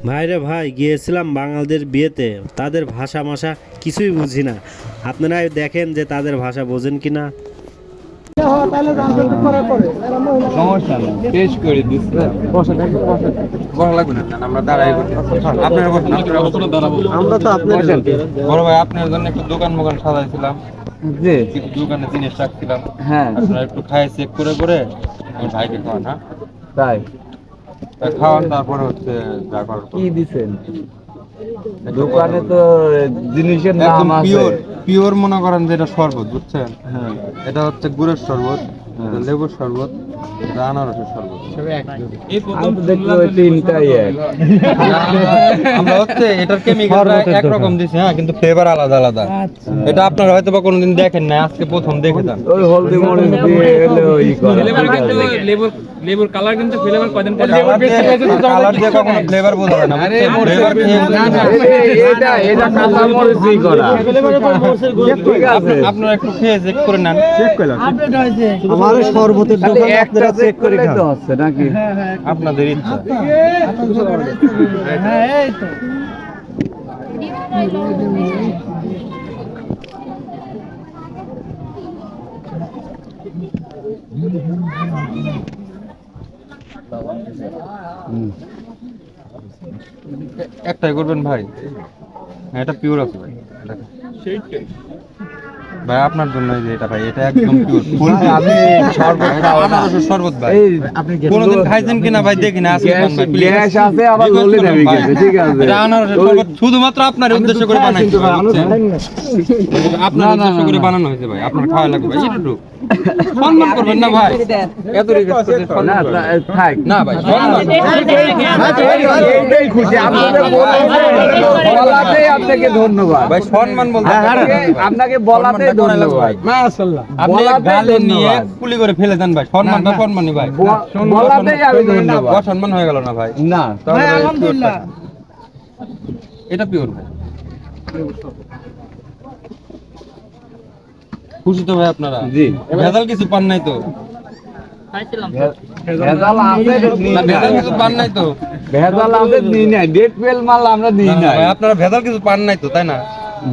ভাইরে ভাই, গিয়েছিলাম বাঙালদের বিয়েতে। তাদের ভাষা মাশা কিছুই বুঝি না। আপনারা দেখেন যে তাদের ভাষা বোঝেন কিনা। সমস্যা নেই, টেস্ট করে দিচ্ছি। বড় লাগবে না, আমরা দাঁড়াই করছি। আপনারা বসেন, আপনারা বসেন। আমরা তো আপনার বসেন। বড় ভাই, আপনার জন্য একটু দোকান মোকান সাজাইছিলাম, জি কিছু দোকানে জিনিস রাখছিলাম। হ্যাঁ আপনারা একটু খাই চেক করে করে আমার ভাইকে খাওয়ান। হ্যাঁ, তাই খাওয়ান, তারপরে হচ্ছে যা করার কি দিছেন দোকানে? তো জিনিসের একদম নাম আছে। পিওর পিওর মনে করেন যে এটা শরবত, বুঝছেন? হ্যাঁ এটা হচ্ছে গুড়ের শরবত, হ্যাঁ। এটা লেবুর শরবত, এটা আনারসের শরবত। আমি তো দেখলো ওই তিনটাই এক। আমরা হচ্ছে এটার কেমিক্যালটা একরকম দিছি, হ্যাঁ, কিন্তু ফ্লেভার আলাদা আলাদা। এটা আপনারা হয়তো বা কোনোদিন দেখেন না, আজকে প্রথম দেখে যান। ওই হলদি মরিচ দিয়ে এলে ওই করে। লেবুর কালার কিন্তু ফ্লেভার কয়দিন পর কালার দিয়ে কখনো ফ্লেভার বোঝা যায় না, ফ্লেভার এটা এটা কাঁচা মরিচই করা। ঠিক আছে আপনারা একটু খেয়ে চেক করে নেন। আমার শরবতের তাহলে দোকান একটা আপনারা চেক করে খান। তো হচ্ছে নাকি? আপনাদের ইচ্ছা। একটাই করবেন ভাই? হ্যাঁ, এটা পিওর আছে ভাই। ভাই আপনার জন্য এই যে এটা ভাই, এটা একদম পিওর ফুল আমি শরবত, এটা আনারসের শরবত ভাই। এই আপনি কোনোদিন খাইছেন কিনা ভাই দেখি না, আজকে খান ভাই, please। গ্যাস আছে আবার ললি দেবে ভাই, গেছে। ঠিক আছে এটা আনারসের শরবত শুধুমাত্র আপনার উদ্দেশ্য করে বানাইছি ভাই, বুঝছেন? আপনার উদ্দেশ্য করে বানানো হয়েছে ভাই, আপনার খাওয়া লাগবে ভাই। একটু সম্মান করবেন না ভাই, এত রিকোয়েস্ট করতে না সম্মান করবেন। থাক না ভাই, সম্মান। এইটাই খুশি আপনাকে বলাতেই আপনাকে ধন্যবাদ। ভাই সম্মান বলতে আপনাকে বলাতেই ধন্যবাদ। আপনি বলাতেই গালে নিয়ে ধন্যবাদ। কুলি করে ফেলে দেন ভাই, সম্মানটা সম্মানই ভাই। বলাতেই আমি ধন্যবাদ। অসম্মান হয়ে গেল না ভাই? না আলহামদুলিল্লাহ, এটা পিওর ভাই। খুশি তো ভাই আপনারা? জি। ভেজাল কিছু পান নাই তো? ভেজাল আছে নিই না, নাই। ভেজাল কিছু পান নাই তো? ভেজাল আছে নিই নাই, ডেট ফেল মাল আমরা নিই না, না, নাই। ভাই, আপনারা ভেজাল কিছু পান নাই তো, তাই না?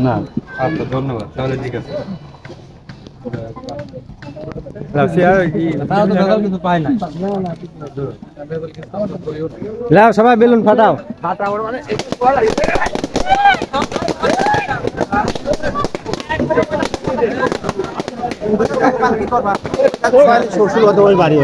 না আচ্ছা, ধন্যবাদ, তাহলে ঠিক আছে। তারা তো ভেজাল কিছু পায় না। লাও সবাই বেলুন ফাটাও। শ্বশুর বাড়ি